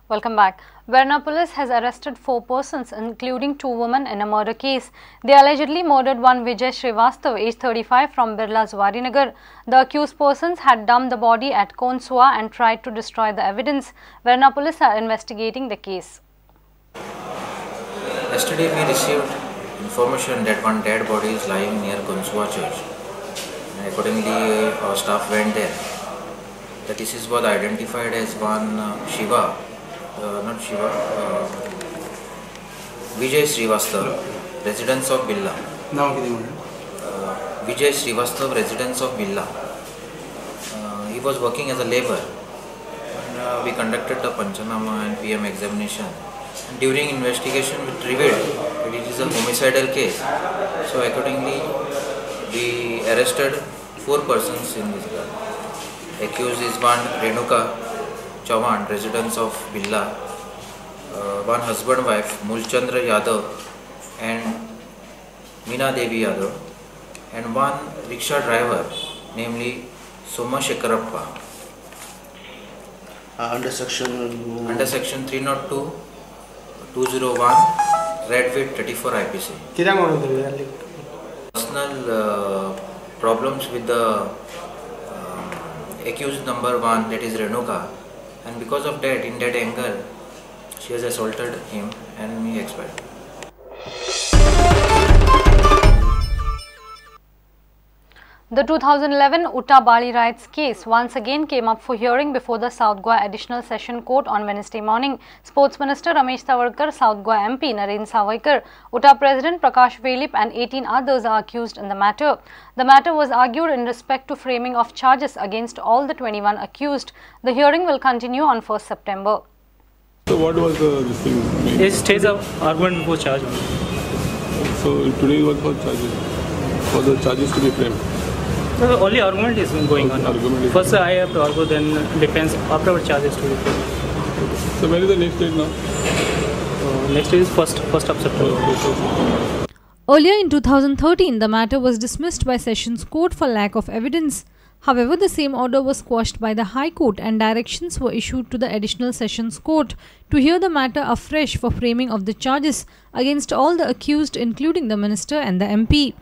Welcome back. Varna police has arrested 4 persons, including 2 women, in a murder case. They allegedly murdered one Vijay Srivastav, aged 35, from Birla Zuarinagar. The accused persons had dumped the body at Konsua and tried to destroy the evidence. Varna police are investigating the case. Yesterday we received information that one dead body is lying near Konsua church. Accordingly, our staff went there. The deceased was identified as one Vijay Srivastav, residence of Birla. Vijay Srivastav, residence of Birla. He was working as a labor. We conducted the Panchanama and PM examination. And during investigation, we revealed that it is a homicidal case. So accordingly, we arrested 4 persons in this case. Accused is one Renuka Chauhan, residents of Birla, one husband-wife Mulchandra Yadav and Meena Devi Yadav, and one rickshaw driver, namely Soma Shekarappa. Under section 302, 201, Red with 34 IPC. Personal problems with the accused number 1, that is Renuka, and because of that, in that anger, she has assaulted him and he expired. The 2011 Utta Bali riots case once again came up for hearing before the South Goa Additional Session Court on Wednesday morning. Sports Minister Ramesh Tawalkar, South Goa MP Naren Savaikar, Utta President Prakash Velip and 18 others are accused in the matter. The matter was argued in respect to framing of charges against all the 21 accused. The hearing will continue on 1st September. So what was this thing? It stays of argument before charge. So today what for charges? For the charges to be framed? So the only argument is going on. First I have to argue, then defense, afterward charges to be framed. So where is the next date now? Next is 1st of September. Earlier in 2013, the matter was dismissed by Sessions Court for lack of evidence. However, the same order was quashed by the High Court and directions were issued to the Additional Sessions Court to hear the matter afresh for framing of the charges against all the accused, including the Minister and the MP.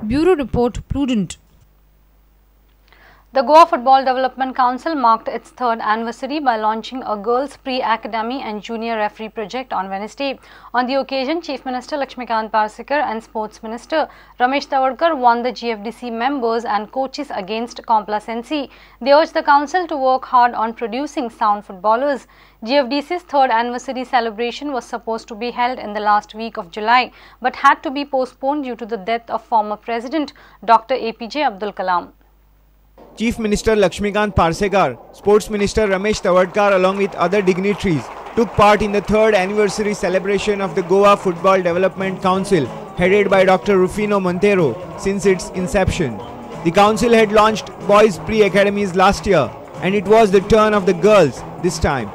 Bureau Report, Prudent. The Goa Football Development Council marked its 3rd anniversary by launching a Girls Pre-Academy and Junior Referee project on Wednesday. On the occasion, Chief Minister Lakshmikant Parsekar and Sports Minister Ramesh Tawalkar warned the GFDC members and coaches against complacency. They urged the council to work hard on producing sound footballers. GFDC's 3rd anniversary celebration was supposed to be held in the last week of July, but had to be postponed due to the death of former President Dr. APJ Abdul Kalam. Chief Minister Lakshmikant Parsekar, Sports Minister Ramesh Tawalkar along with other dignitaries took part in the 3rd anniversary celebration of the Goa Football Development Council headed by Dr. Rufino Montero since its inception. The council had launched boys pre-academies last year and it was the turn of the girls this time.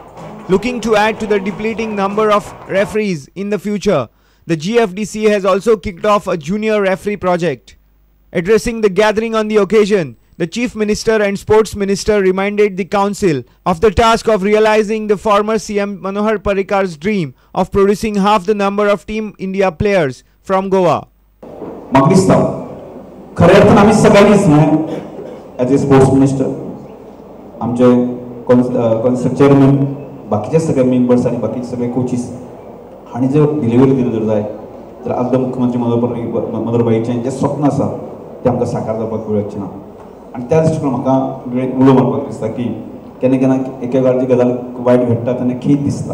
Looking to add to the depleting number of referees in the future, the GFDC has also kicked off a junior referee project. Addressing the gathering on the occasion, the Chief Minister and Sports Minister reminded the Council of the task of realizing the former CM Manohar Parikar's dream of producing half the number of Team India players from Goa. खऱ्या अर्थान आम्ही सगळ्यांनीच न्हय as a sports minister आमचे concert chairman बाकीचे सगळे members आणि बाकीचे सगळे कोचीस हांणी जर डिलिव्हरी दिली जर जाय तर आमदार मुख्यमंत्री मनोहरभाईचें जें स्वप्न आसा तें आमकां साकार जावपाक वेळ लागची ना. आणि त्या दृश्टीन म्हाका उलो मारपाक दिसता की केन्ना केन्ना एका वेळाची गजाल वायट घडटा तेन्ना खीत दिसता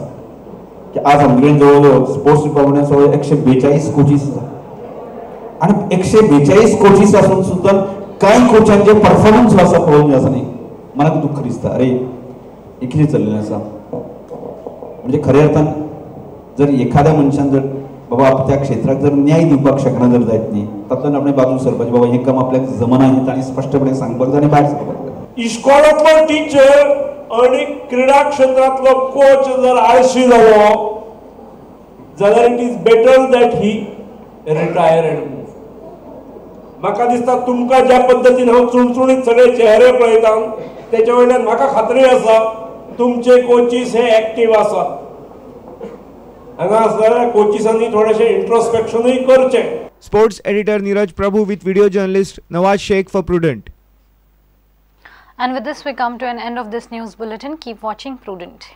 की आज आमचे कडेन जवळ जवळ स्पोर्ट्स डिपार्टमेंटान जवळ 142 कोचीस आसा आणि 142 कोचीस आसून सुद्दां कांय कोचांचे परफॉर्मन्स आसा पळोवंक आसा न्ही मनाक दुख्ख दिसता. अरे हे कितें चल्लेलें आसा म्हणजे खऱ्या अर्थान जर एखाद्या मनशान जर बाबा त्या क्षेत्राक जर न्याय दिवपाक शकना जर जायत न्ही तातूंत आपणें बाजून सरपाचें बाबा हें काम आपल्याक जमना हें ताणें स्पश्टपणे सांगपाक जाय आनी भायर सरपाक. इश्कोलांतलो टिचर आणि क्रीडा क्षेत्रांतलो कोच जर आळशी जालो जाल्यार it is better that he retire and move. म्हाका दिसता तुमकां ज्या पद्दतीन हांव चुणचुणीत सगळे चेहरे पळयता तेच्या वयल्यान म्हाका खात्री आसा तुमचे कोचीस हे ऍक्टिव्ह आसात. हांगा आसलेल्या कोचिसांनी थोडेशें इंट्रोस्पेक्शनूय करचें. Sports editor Neeraj Prabhu with video journalist Nawaz Sheikh for Prudent. And with this we come to an end of this news bulletin. Keep watching Prudent.